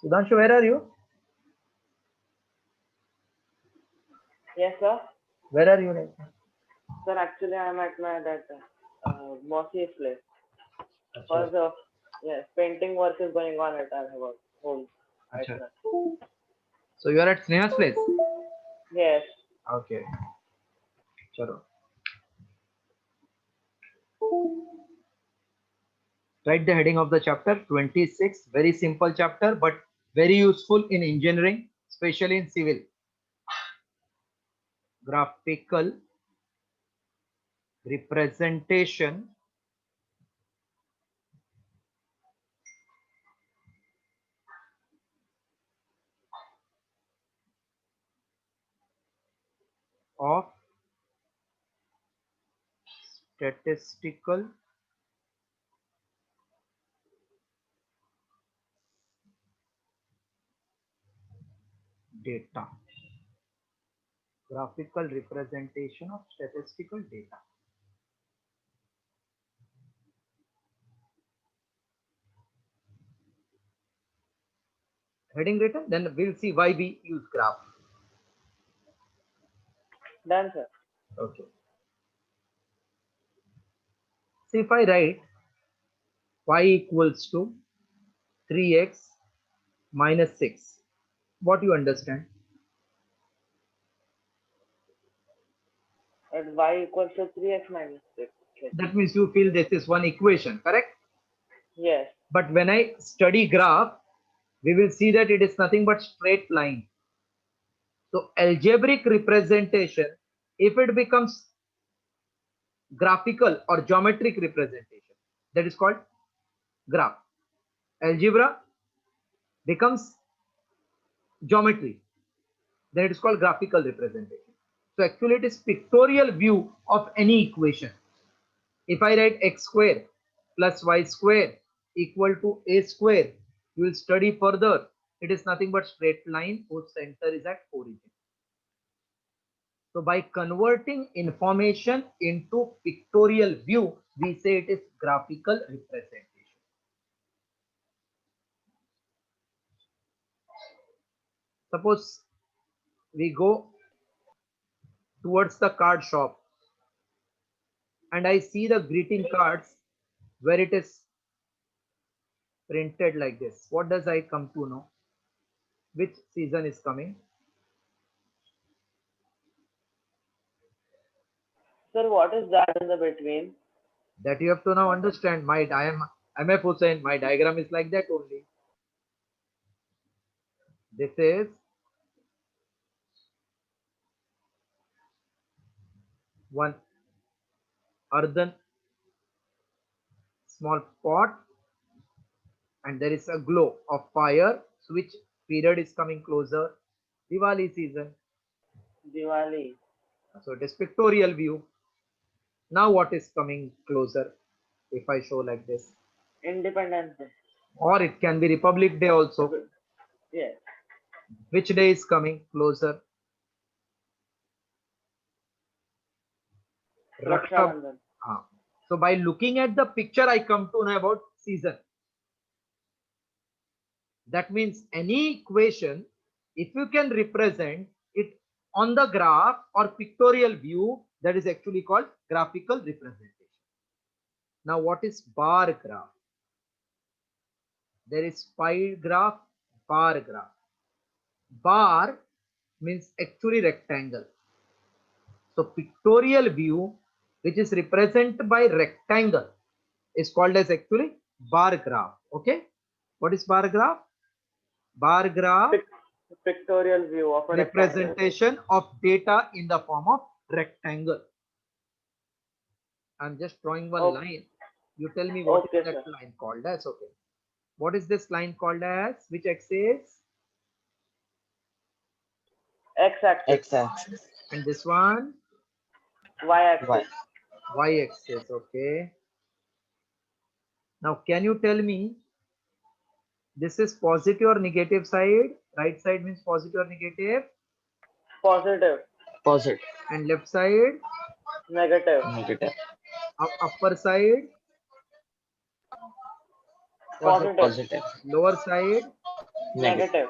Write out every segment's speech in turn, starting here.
Sudhanshu, where are you? Yes, sir. Where are you right now? Sir, actually, I'm at my that Mossy place. Acha, Because of yes, painting work is going on at our home right acha. now. So you are at Sneha's place? Yes. Okay. Chalo. Write the heading of the chapter 26. Very simple chapter, but very useful in engineering, especially in civil. Graphical representation of statistical data. Graphical representation of statistical data. Heading written, then we'll see why we use graph. Done, sir. Okay. See, if I write y equals to 3x minus 6, what you understand? At y equals to 3x minus 6. That means you feel this is one equation, correct? Yes. But when I study graph, we will see that it is nothing but straight line. So algebraic representation, if it becomes graphical or geometric representation, that is called graph. Algebra becomes geometry, then it is called graphical representation. So actually it is pictorial view of any equation. If I write x square plus y square equal to a square, you will study further. It is nothing but straight line whose center is at origin. So by converting information into pictorial view, we say it is graphical representation. Suppose we go towards the card shop and I see the greeting cards where it is printed like this. What does I come to know? Which season is coming? Sir, what is that in the between? That you have to now understand. I am MF Hussain. My diagram is like that only. This is one earthen small pot and there is a glow of fire. So which period is coming closer? Diwali season. Diwali. So it is pictorial view. Now what is coming closer if I show like this? Independence Day. Or it can be Republic Day also. Yes. Which day is coming closer? Raksha Raksha. Bandhan. So by looking at the picture, I come to know about season. That means any equation, if you can represent it on the graph or pictorial view, that is actually called graphical representation. Now, what is bar graph? There is pie graph, bar graph. Bar means actually rectangle. So pictorial view, which is represented by rectangle, is called as actually bar graph. Okay. What is bar graph? Bar graph Pictorial view of a rectangle. representation of data in the form of rectangle. I'm just drawing one line. You tell me what is Okay, that sir. line called as. Okay. What is this line called as? Which axis? X-axis. X-axis. And this one? Y. Y-axis. Y-axis. Okay. Now, can you tell me this is positive or negative side? Right side means positive or negative? Positive. Positive. And left side? Negative. Negative. Upper side? Positive. Positive. Positive. Lower side? Negative. Negative.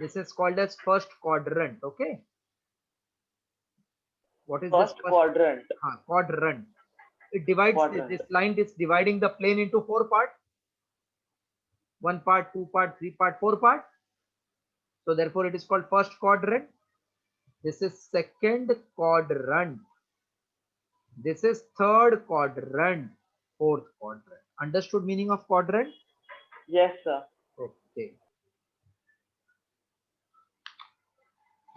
This is called as first quadrant. Okay. What is this First quadrant. quadrant? It divides Quadrant. this line is dividing the plane into 4 parts. 1 part, 2 part, 3 part, 4 part. So therefore it is called first quadrant. This is second quadrant. This is third quadrant, fourth quadrant. Understood meaning of quadrant? Yes, sir. Okay.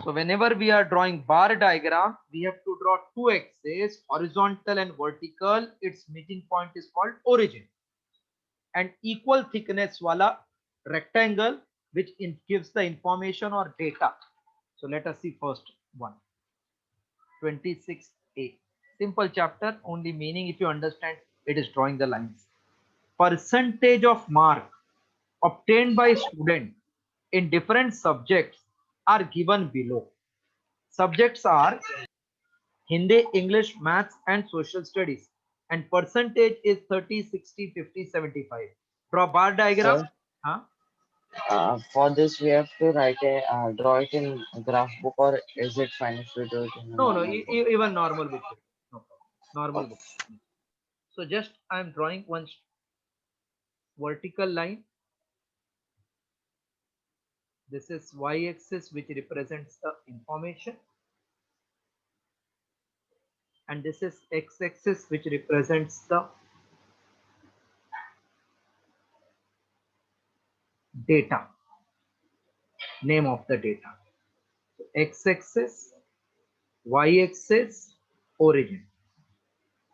So whenever we are drawing bar diagram, we have to draw two axes, horizontal and vertical. Its meeting point is called origin. And equal thickness wala rectangle which gives the information or data. So let us see first one. 26a. Simple chapter, only meaning if you understand it is drawing the lines. Percentage of mark obtained by student in different subjects are given below. Subjects are Hindi, English, Maths and Social Studies. And percentage is 30, 60, 50, 75. Draw bar diagram. Sir, Huh? for this we have to write a draw it in graph book, or is it fine if we do it in a No, normal book? even normal book. No problem. Normal Okay. book. So just I am drawing one vertical line. This is y-axis which represents the information. And this is x-axis which represents the data, name of the data. So x-axis, y-axis, origin.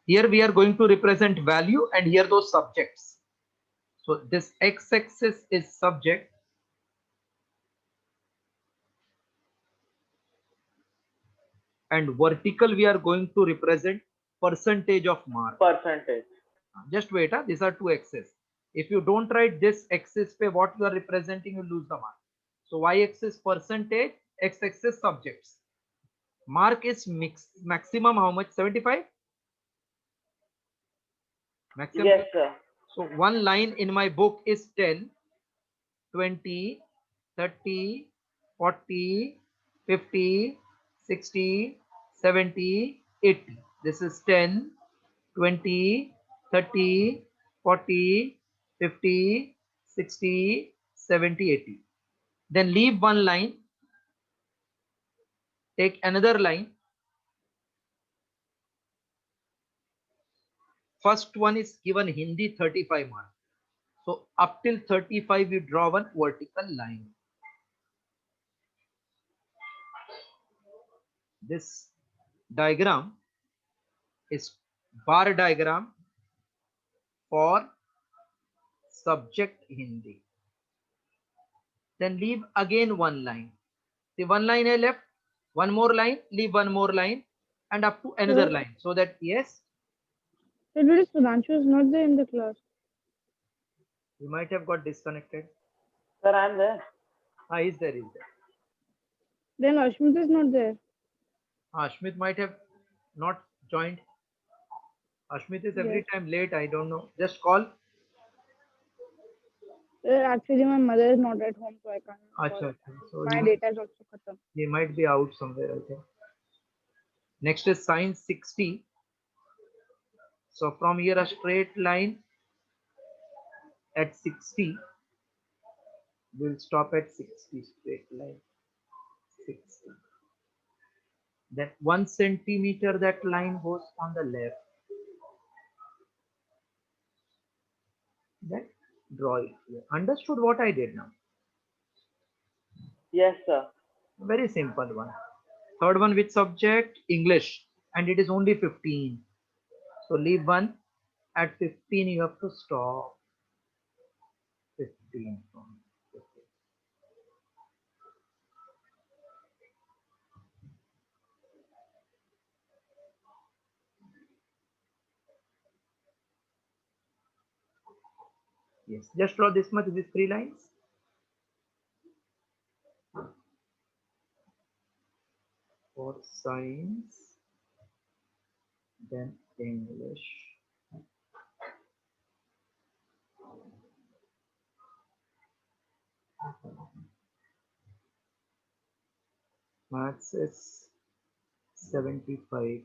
Here we are going to represent value and here those subjects. So this x-axis is subject. And vertical we are going to represent percentage of mark. Percentage. Just wait, these are two axes. If you don't write this axis pe what you are representing, you lose the mark. So y-axis percentage, x-axis subjects. Mark is maximum how much? 75? Maximum. Yes, sir. So one line in my book is 10, 20, 30, 40, 50, 60, 70, 80. This is 10, 20, 30, 40, 50, 60, 70, 80. Then leave one line, take another line. First one is given Hindi 35 marks. So up till 35 you draw one vertical line. This diagram is bar diagram for subject Hindi. Then leave again one line. See, one line I left, one more line, leave one more line, and up to another Sir? line. So that yes, So today Sudhanshu is not there in the class. you might have got disconnected. Sir, I'm there. Is there, is there. Then Ashmit is not there. Ashmit might have not joined. Ashmit is every Yes. time late. I don't know. Just call. Actually, my mother is not at home, so I can't call. Acha, acha. So My data is also khatam. he might be out somewhere, I think. Next is sine 60. So from here a straight line at 60. We'll stop at 60, straight line 60. Then 1 centimeter that line goes on the left. Then draw it here. Understood what I did now? Yes, sir. Very simple one. Third one with subject English, and it is only 15. So leave one at 15. You have to stop 15. Yes, just draw this much. These 3 lines. For science, then English. Maths is 75.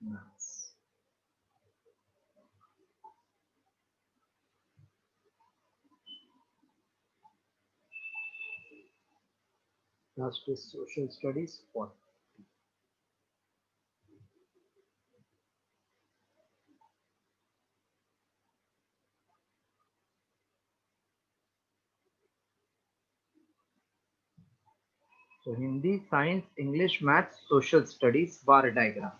Maths. Last is social studies 40. So Hindi, science, English, maths, social studies bar diagram.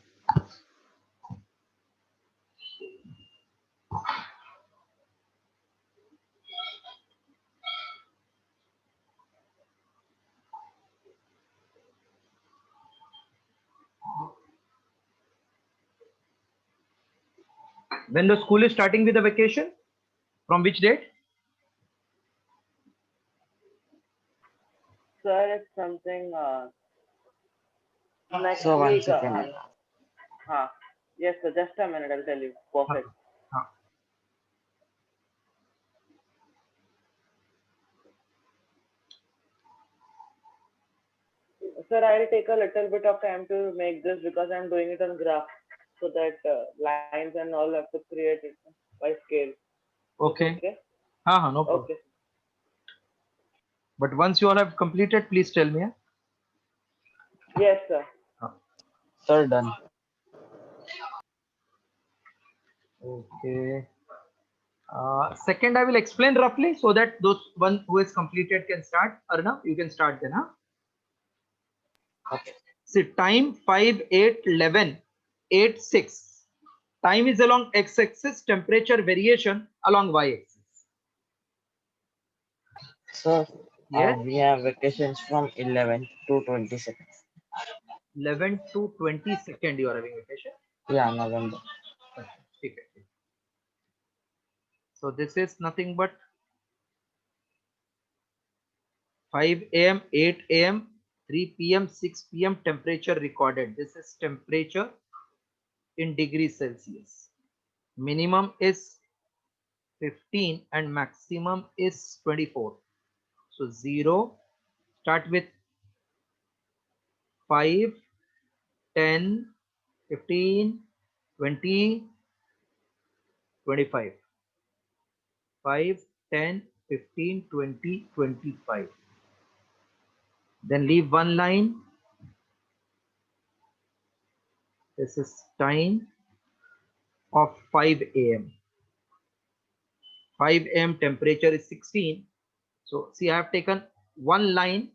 When the school is starting with the vacation? From which date? Sir, it's something next So one week. second. Yes, sir. Just a minute. I'll tell you. Perfect. Sir, I'll take a little bit of time to make this because I'm doing it on graph, so that lines and all have to create it by scale. Okay. Okay. No problem. Okay. But once you all have completed, please tell me. Yes, sir. Sir, done. Okay. Second, I will explain roughly so that those one who is completed can start. Arnav, you can start then. Okay. See, time 5, 8, 11, 8, 6. Time is along x-axis, temperature variation along y-axis. So Yes. we have vacations from 11 to 22nd. 11 to 22nd you are having vacation. Yeah, November. Okay. So this is nothing but 5 a.m., 8 a.m., 3 p.m., 6 p.m. temperature recorded. This is temperature in degrees Celsius. Minimum is 15 and maximum is 24. So 0, start with 5, 10, 15, 20, 25. 5, 10, 15, 20, 25. Then leave one line. This is time of 5 a.m. 5 a.m. temperature is 16. So see, I have taken one line,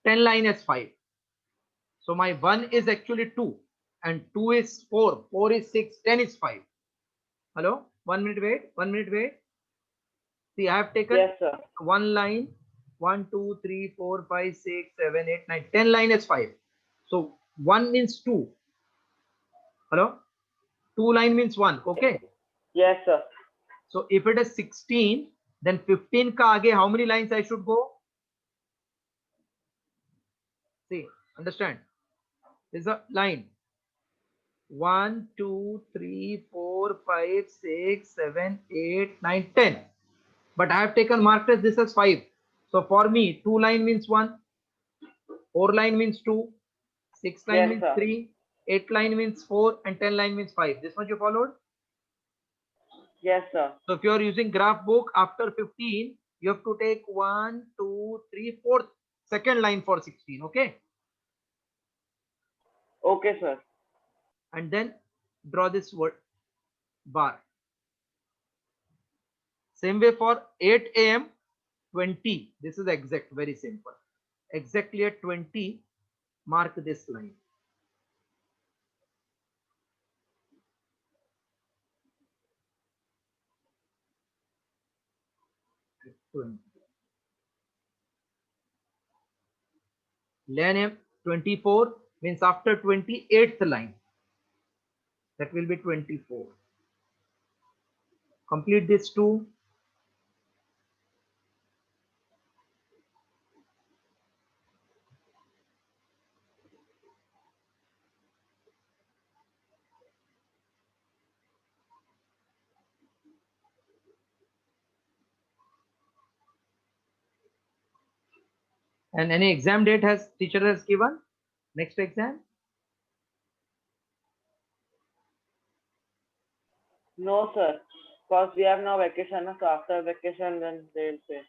10 line as 5. So my 1 is actually 2 and 2 is 4, 4 is 6, 10 is 5. Hello? 1 minute wait, 1 minute wait. See, I have taken Yes, sir. one line, 1, 2, 3, 4, 5, 6, 7, 8, 9, 10 line is 5. So 1 means 2. Hello? 2 line means 1. Okay. Yes, sir. So if it is 16, then 15 ka aage how many lines I should go? See, understand? This is a line. 1, 2, 3, 4, 5, 6, 7, 8, 9, 10. But I have taken marked as this as 5. So for me, 2 line means 1, 4 line means 2, 6 line Yes, means sir. 3, 8 line means 4, and 10 line means 5. This much you followed? Yes, sir. So if you are using graph book after 15, you have to take 1, 2, 3, 4, second line for 16. Okay. Okay, sir. And then draw this word bar. Same way for 8 a.m. 20. This is exact, very simple. Exactly at 20, mark this line. At 20. 11 a.m. 24 means after 28th line. That will be 24. Complete this two. And any exam date has teacher has given? Next exam? No, sir. Because we have now vacation, so after vacation, then they'll say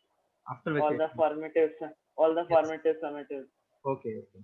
After all the vacation. formative, all the Yes. formative summative. Okay, okay.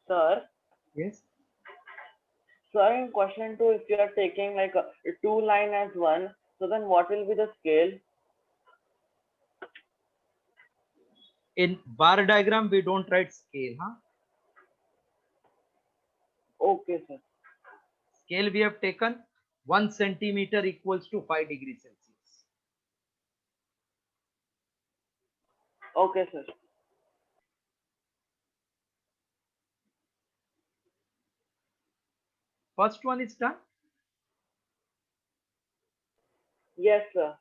Sir, Yes. sir, in question two, if you are taking like a two line as one, so then what will be the scale? In bar diagram, we don't write scale, huh? Okay, sir. Scale we have taken 1 centimeter equals to 5 degrees Celsius. Okay, sir. First one is done. Yes, sir.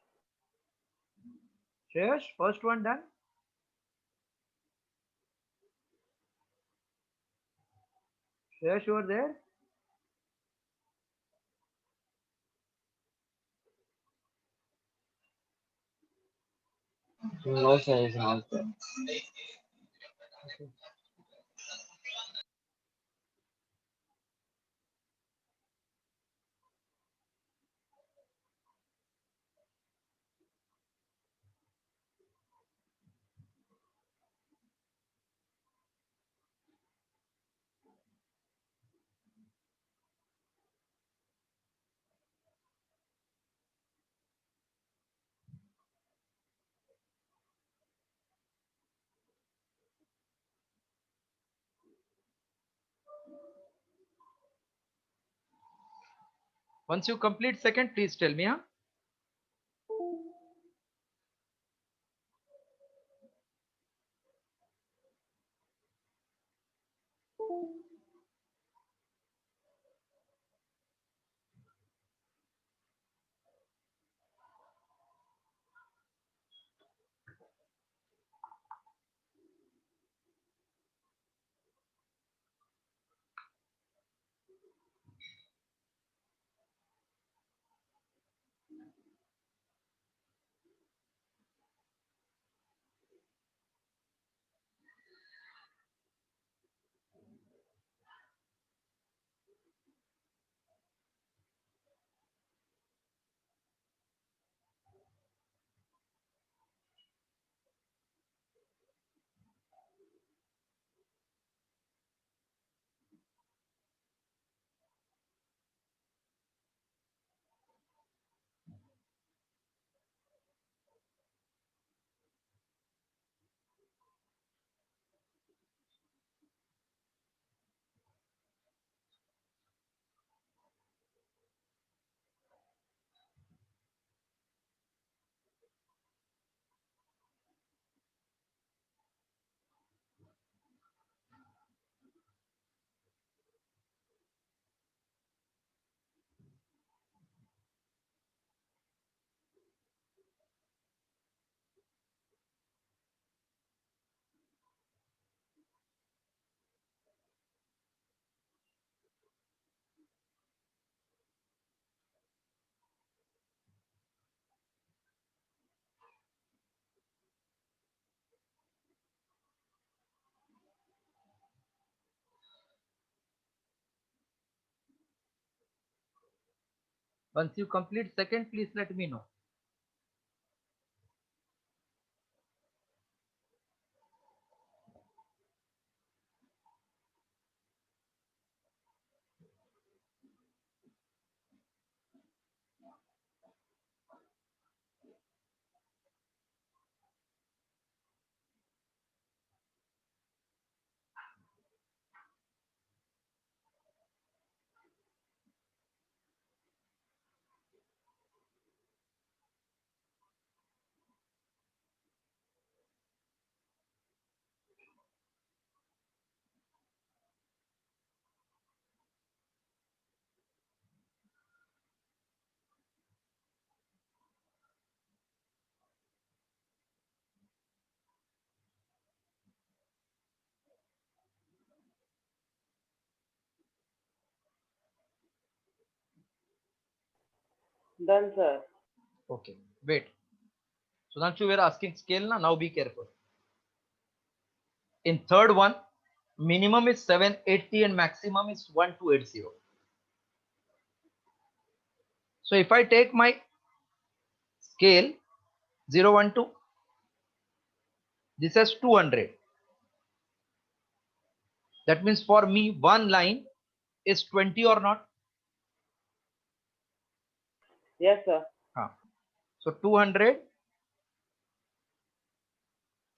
Shreyas, first one done. Shreyas, you are there? No, sir, it's not there. Once you complete second, please tell me, huh? Once you complete second, please let me know. Done, sir. Okay, wait. Sudhanshu, we are asking scale now be careful. In third one, minimum is 780 and maximum is 1280. So if I take my scale 012, this has 200. That means for me, one line is 20 or not? Yes, sir. So 200,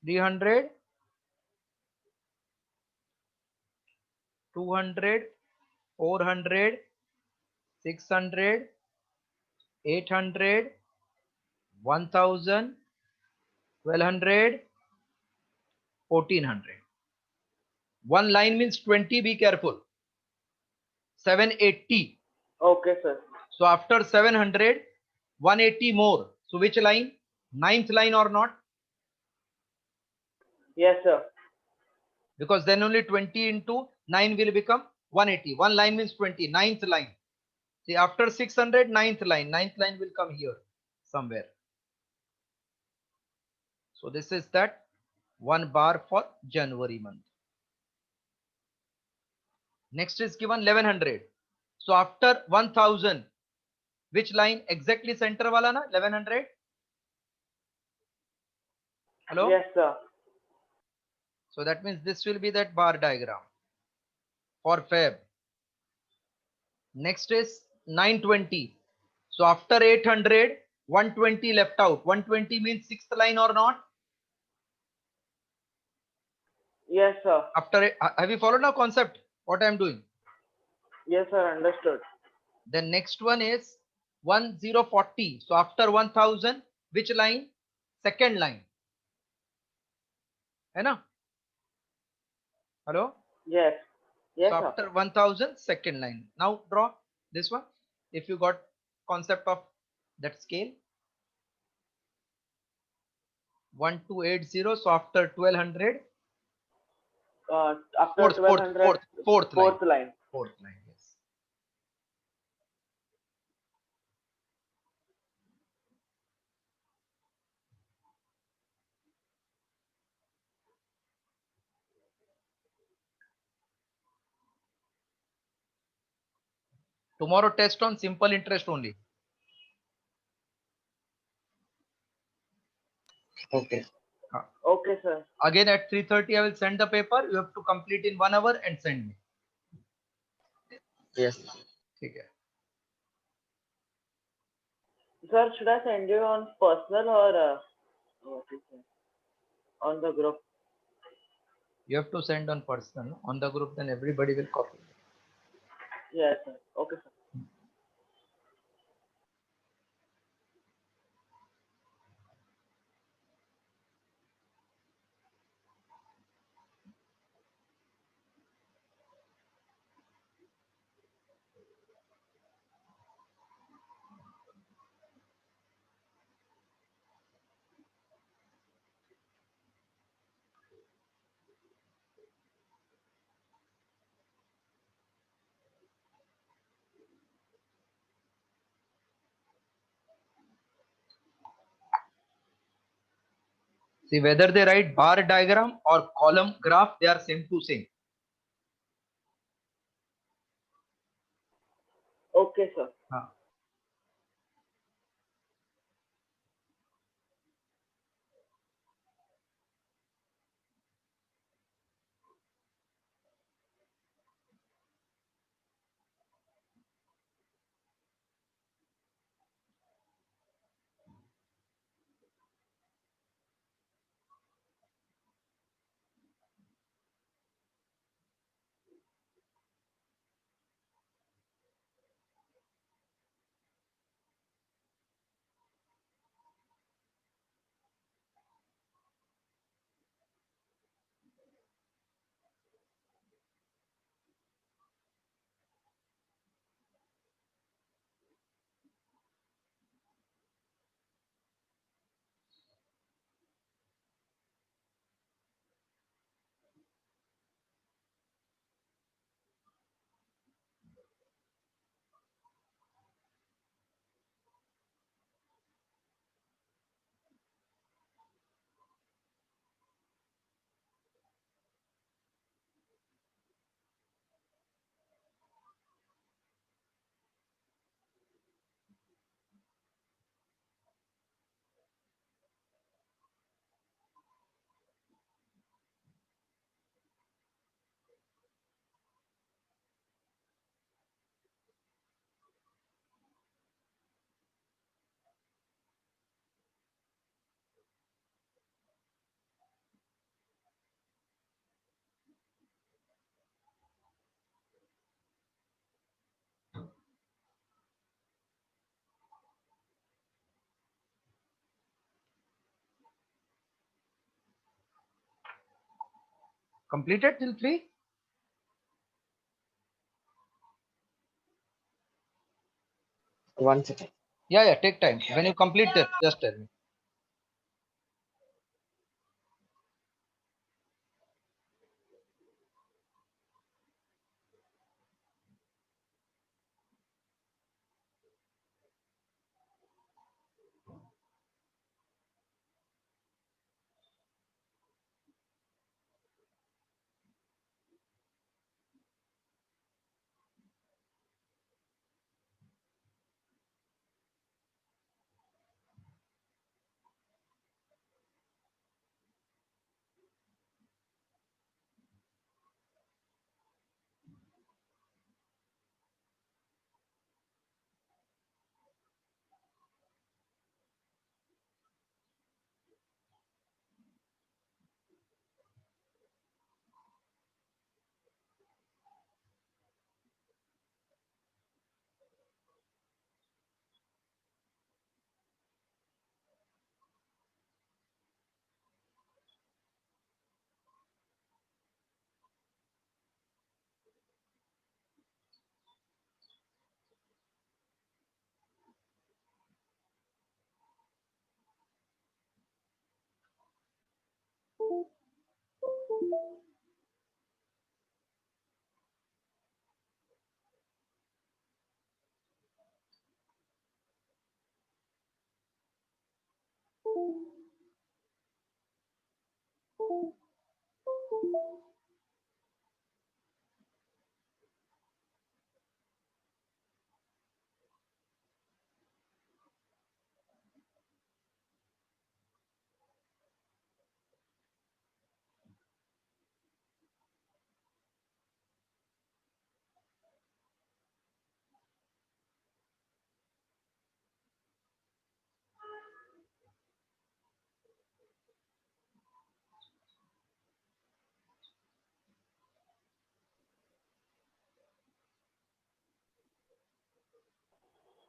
300, 200, 400, 600, 800, 1000, 1200, 1400. One line means 20, be careful. 780. Okay, sir. So after 700, 180 more. So which line? Ninth line or not? Yes, sir. Because then only 20 into 9 will become 180. One line means 20. Ninth line. See, after 600, ninth line. Ninth line will come here somewhere. So this is that one bar for January month. Next is given 1100. So after 1000, which line? Exactly center wala na? 1100. Hello? Yes, sir. So that means this will be that bar diagram for Feb. Next is 920. So after 800, 120 left out. 120 means sixth line or not? Yes, sir. After have you followed now concept? What I am doing? Yes, sir. Understood. Then next one is 1040. So after 1000, which line? Second line. है ना? Hello? Yes. Yes, So sir. after 1000, second line. Now draw this one. If you got concept of that scale. 1280. So after 1200, After fourth line. fourth line. Fourth line, yes. Tomorrow test on simple interest only. Okay. Okay, sir. Again at 3:30 I will send the paper. You have to complete in 1 hour and send me. Yes. ठीक है. Sir, should I send you on personal or what is it? On the group? You have to send on personal. On the group, then everybody will copy. Yes, sir. Okay, sir. See whether they write bar diagram or column graph, they are same to same. Okay, sir. Completed till 3? One second. Yeah, take time. When you complete this, just tell me.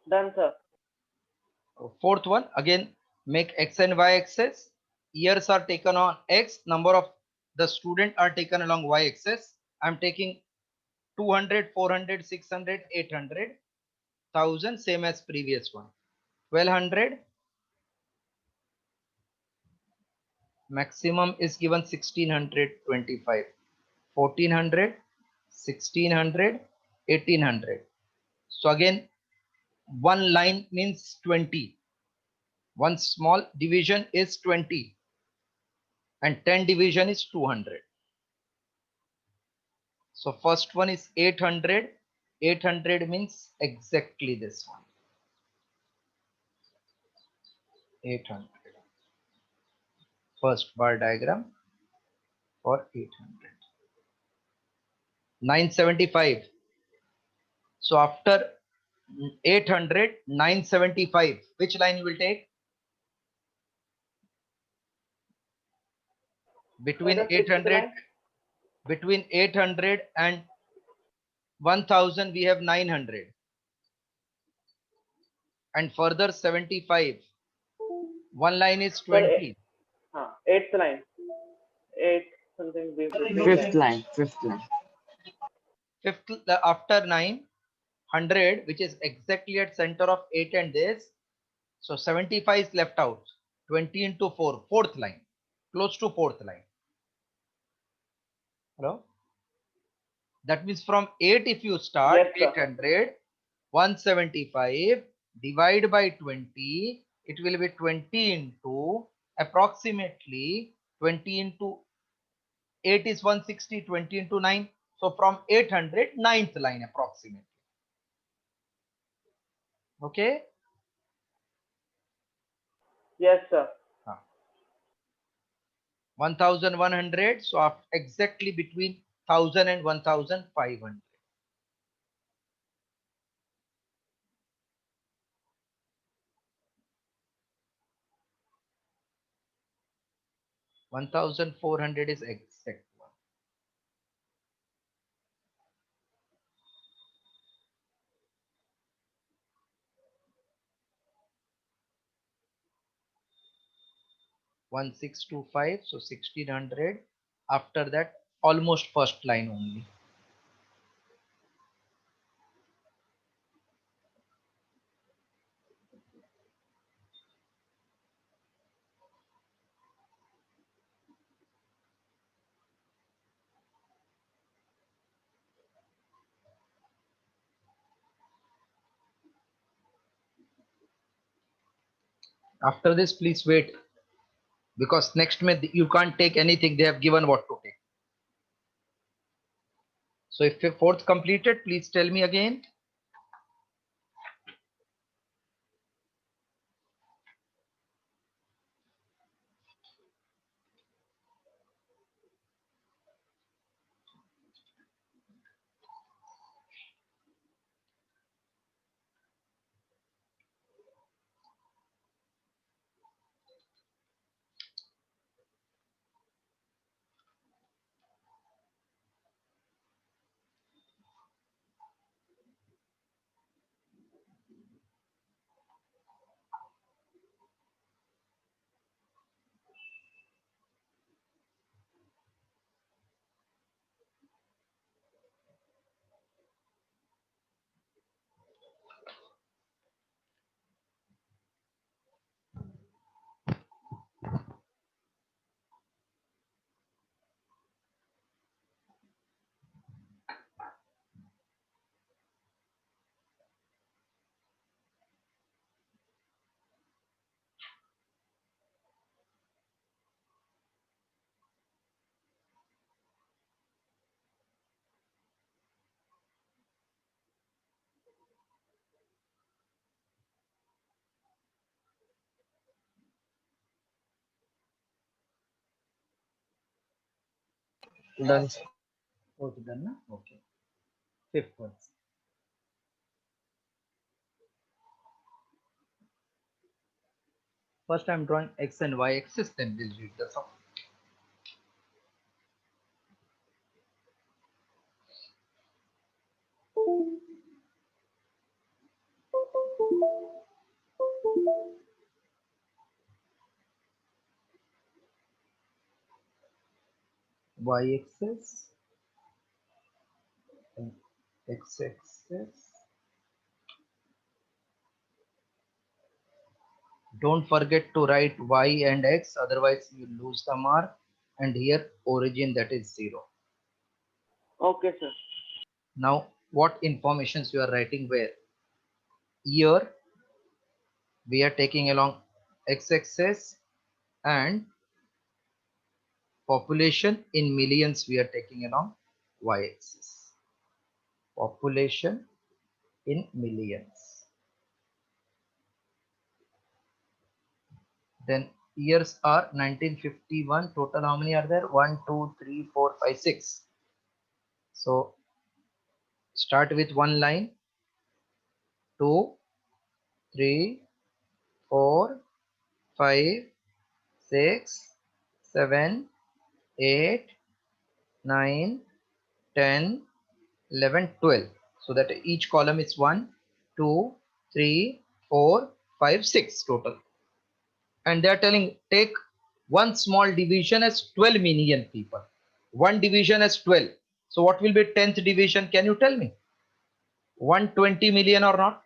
Done, sir. Fourth one, again, make X and Y axis. Years are taken on X, number of the student are taken along Y axis. I'm taking 200, 400, 600, 800, 1000, same as previous one. 1200, maximum is given 1625. 1400, 1600, 1800. So again, one line means 20. One small division is 20 and 10 division is 200. So first one is 800. 800 means exactly this one. 800. First bar diagram for 800. 975. So after 800, 975, which line you will take? Between The sixth 800, line. between 800 and 1000 we have 900, and further 75. One line is Sir, 20. eighth line. Eight something big Fifth line. line. Fifth line. Fifth, after 900, which is exactly at center of 8 and this. So 75 is left out. 20 into 4, fourth line, close to fourth line. Hello? That means from 8, if you start, Yes, sir. 800, 175, divide by 20, it will be 20 into approximately 20 into 8 is 160, 20 into 9. So from 800, ninth line approximately. Okay? Yes, sir. 1100. So exactly between 1000 and 1500. 1400 is exact one. One 625, so 1600. After that, almost first line only. After this, please wait, because next month you can't take anything. They have given what to take. So if your fourth completed, please tell me again. Done. Okay, done na? Okay. Fifth one. First I'm drawing x and y axis, then we'll read the sum. Y axis and x axis. Don't forget to write y and x, otherwise you lose the mark. And here origin, that is 0. Okay, sir. Now what informations you are writing where? Here we are taking along x-axis, and population in millions we are taking along y-axis. Population in millions. Then years are 1951. Total how many are there? 1, 2, 3, 4, 5, 6. So start with one line. 2, 3, 4, 5, 6, 7, 8, 9, 10, 11, 12. So that each column is 1, 2, 3, 4, 5, 6 total. And they are telling take one small division as 12 million people. One division as 12. So what will be 10th division? Can you tell me? 120 million or not?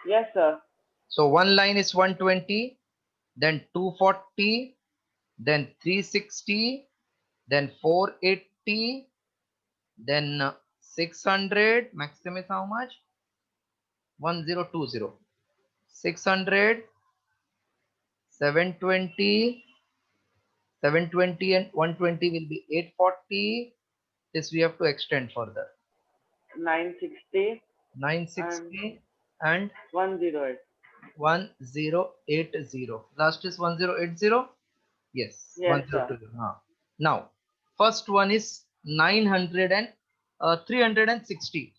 Yes, sir. So one line is 120, then 240, then 360, then 480, then 600. Maximum is how much? 1020. 600, 720, 720 and 120 will be 840. This we have to extend further. 960 960 and 108. 1080. Last is 1080. Yes, Yes, sir. 1020. Now, first one is 900 and 360.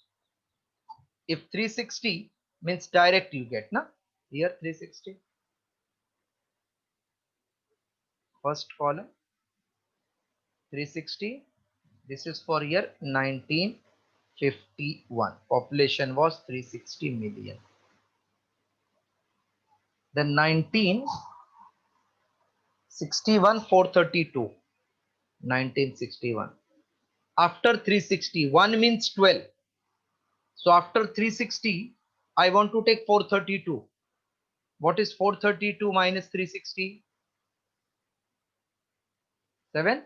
If 360 means direct, you get na here 360. First column 360. This is for year 1951. Population was 360 million. Then 1961 432. 1961. After 360, 1 means 12. So after 360, I want to take 432. What is 432 minus 360? 7?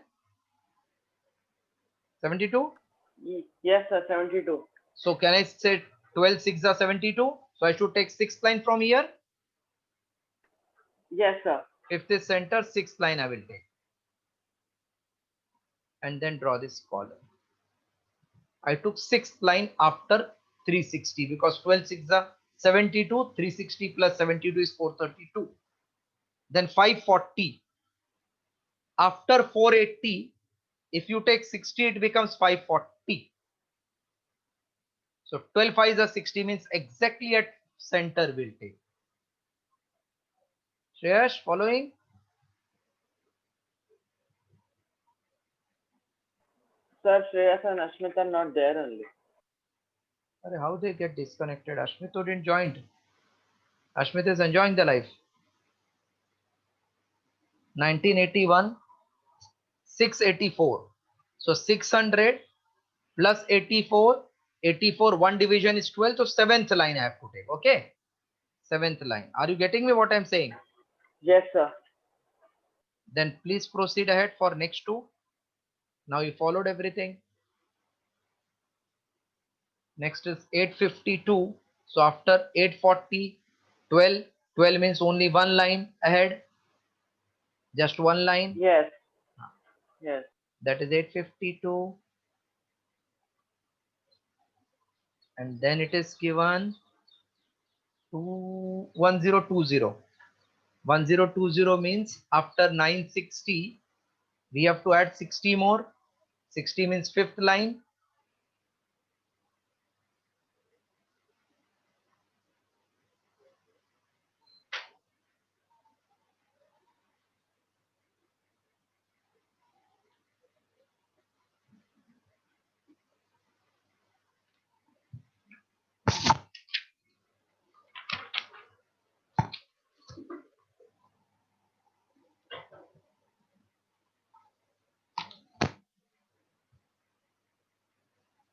72? Yes, sir. 72. So can I say 12 6 are 72? So I should take sixth line from here. Yes, sir. If this center, sixth line I will take. And then draw this column. I took sixth line after 360 because 12 6 are 72. 360 plus 72 is 432. Then 540. After 480, if you take 60, it becomes 540. So 12 5 is 60 means exactly at center will take. Shreyash, following? Sir, Shreyas and Ashmit are not there only. How they get disconnected? Ashmito didn't join. Ashmit is enjoying the life. 1981, 684. So 600 plus 84. 84, one division is 12. So seventh line I have to take. Okay. Seventh line. Are you getting me what I'm saying? Yes, sir. Then please proceed ahead for next two. Now you followed everything. Next is 852. So after 840, 12. 12 means only one line ahead. Just one line. Yes. Yes. That is 852. And then it is given to 1020. 1020 means after 960, we have to add 60 more. 60 means fifth line.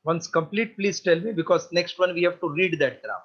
Once complete, please tell me because next one we have to read that graph.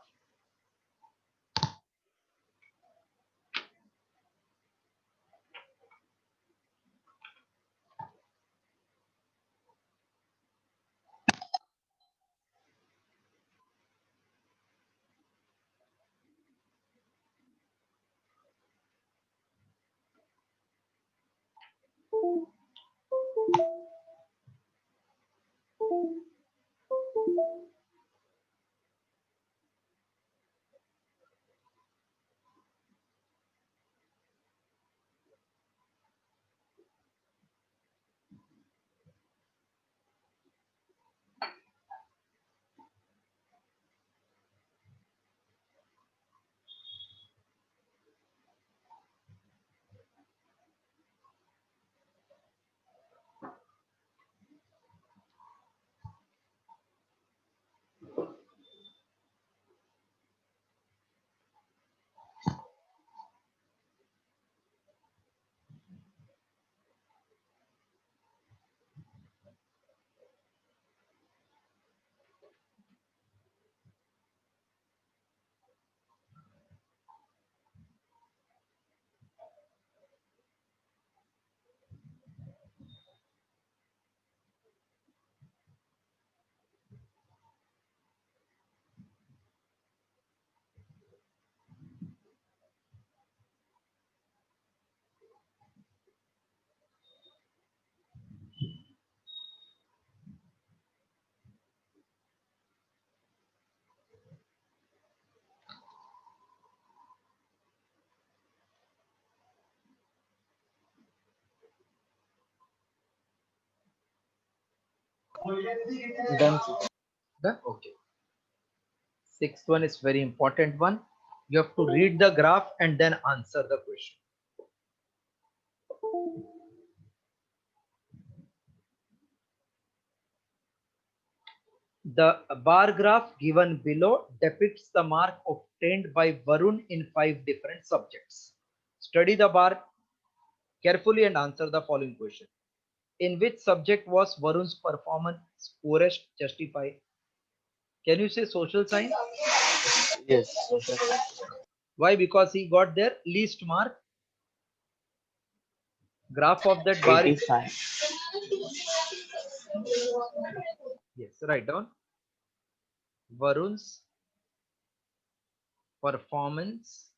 Done. Done? Okay. Sixth one is very important one. You have to read the graph and then answer the question. The bar graph given below depicts the mark obtained by Varun in 5 different subjects. Study the bar carefully and answer the following question. In which subject was Varun's performance poorest? Justify. Can you say social science? Yes. Social science. Why? Because he got their least mark. Graph of that bar is 85. yes. Write down Varun's performance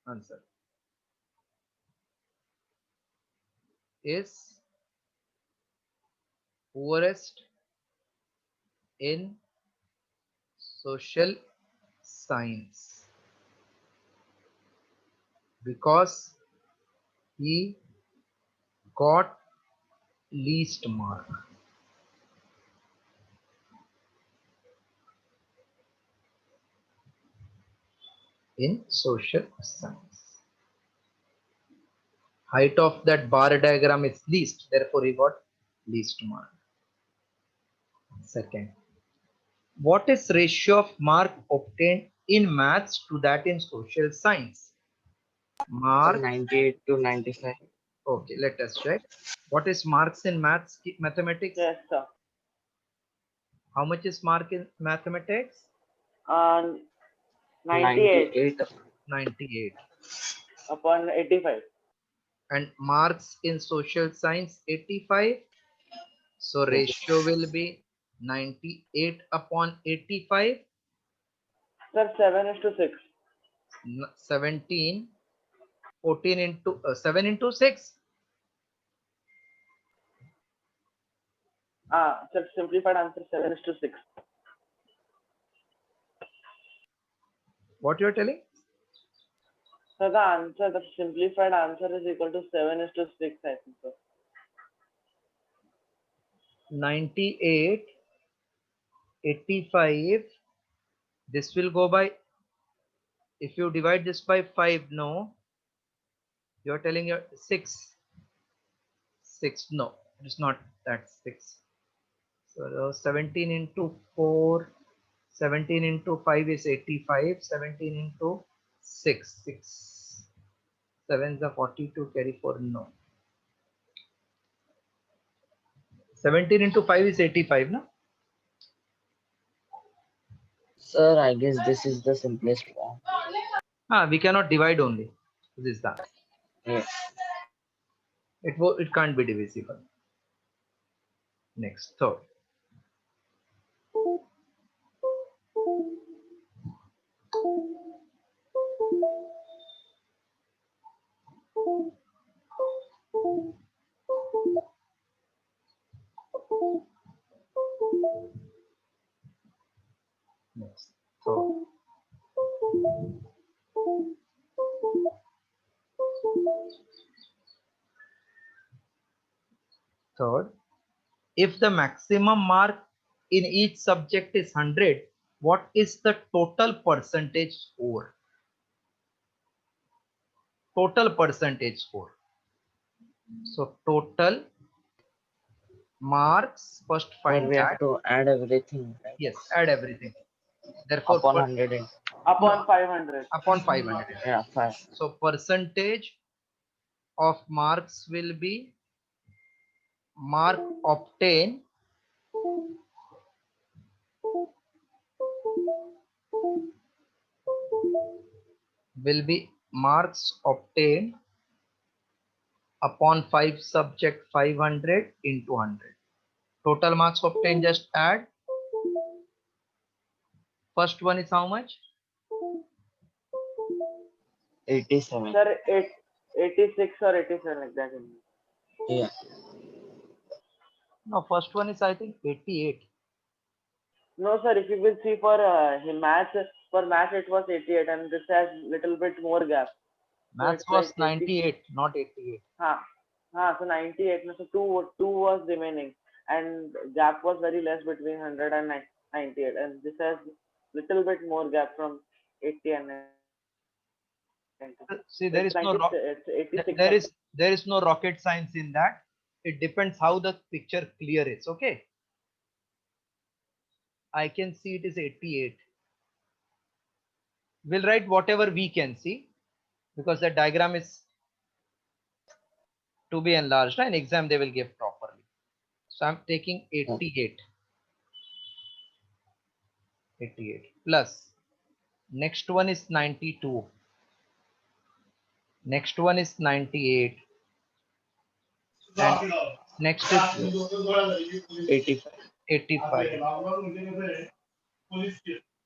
answer is poorest in social science because he got least mark. In social science. Height of that bar diagram is least, therefore he got least mark. Second, what is ratio of mark obtained in maths to that in social science? Mark. 98 to 95. Okay, let us check. What is marks in maths, mathematics? Yes, sir. How much is mark in mathematics? 98 98. upon 85. And marks in social science 85. So ratio will be 98 upon 85. Sir, 7:6. 17, 14 into 7 into 6. Sir, simplified answer 7:6. What you are telling? So the simplified answer is equal to 7:6, I think so. 98, 85. This will go by, if you divide this by 5, no. You are telling your 6. 6, no. It is not that 6. So 17 into 4. 17 into 5 is 85. 17 into 6. 6. 7 is a 42. Carry 4. No. 17 into 5 is 85. No? Sir, I guess this is the simplest form. We cannot divide only. This is that. Yes. It can't be divisible. Next, third. Next, third. Third, if the maximum mark in each subject is 100, what is the total percentage score? Total percentage score. So total marks, first Or find we that. have to add everything, right? Yes, add everything. Therefore, Upon 100. Upon 500. Upon 500. Yeah, 5. So percentage of marks will be mark obtained will be marks obtained upon 5 subject 500 into 100. Total marks obtained, just add. First one is how much? 87. Sir, 86 or 87 like that. Yeah. No, first one is I think 88. No, sir. If you will see for maths it was 88, and this has little bit more gap. Maths it's was like 98, not 88. So 98. So two was remaining, and gap was very less between 100 and 98, and this has little bit more gap from 80 and 90. See, there is no It's 86. there is no rocket science in that. It depends how the picture clear is. Okay. I can see it is 88. We'll write whatever we can see because the diagram is to be enlarged. In exam they will give properly. So I'm taking 88. 88 plus. Next one is 92. Next one is 98. And next is 85. 85.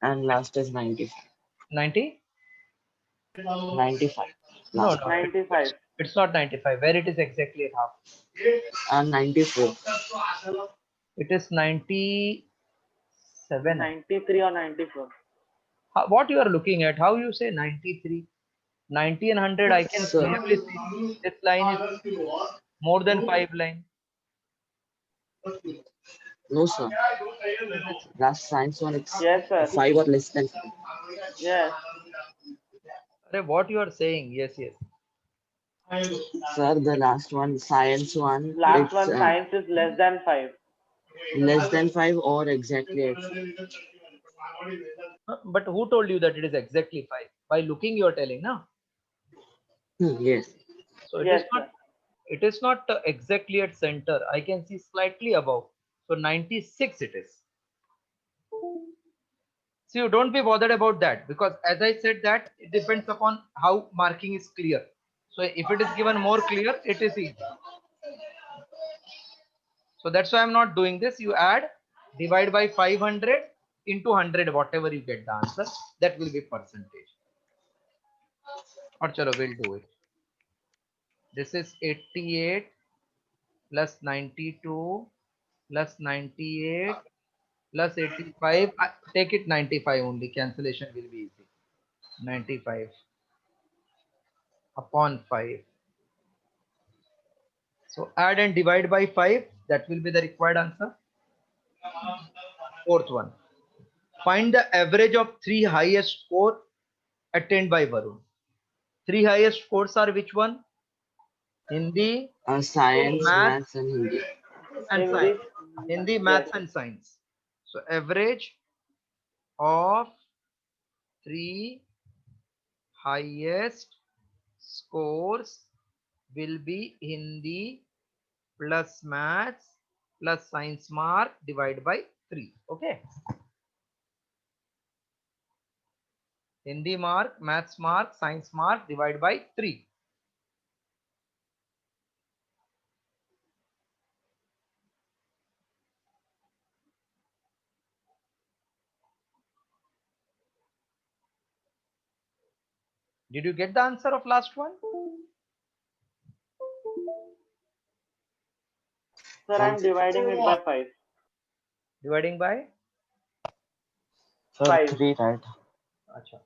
And last is 95. 90? 95. No, Last. no. 95. It's not 95. Where it is exactly at half. And 94. It is 97. 93 or 94. What you are looking at? How you say 93? 90 and 100, I can Sir. clearly see this line is more than 5 line. No, sir. Last science one, it's Yes, sir. 5 or less than 5. Yes. What you are saying? Yes, yes. Sir, the last one, science one, Last it's one, science is less than 5. less than 5 or exactly at 5. But who told you that it is exactly 5? By looking, you are telling, no? Yes. So it Yes, is not. It is not exactly at center. I can see slightly above. So 96 it is. So you don't be bothered about that, because as I said that it depends upon how marking is clear. So if it is given more clear, it is easy. So that's why I'm not doing this. You add, divide by 500 into 100, whatever you get the answer, that will be percentage. Or chalo, we'll do it. This is 88 plus 92 plus 98 plus 85. Take it 95 only. Cancellation will be easy. 95 upon 5. So add and divide by 5. That will be the required answer. Fourth one. Find the average of 3 highest score attained by Varun. 3 highest scores are which one? Hindi, Science, math, maths, and Hindi. and Hindi. science. Hindi, maths, and science. So average of 3 highest scores will be Hindi plus maths plus science mark divided by 3. Okay. Hindi mark, maths mark, science mark divided by 3. Did you get the answer of last one? Sir, I'm dividing it by 5. Dividing by? Sir, 5. 3, right? Achha.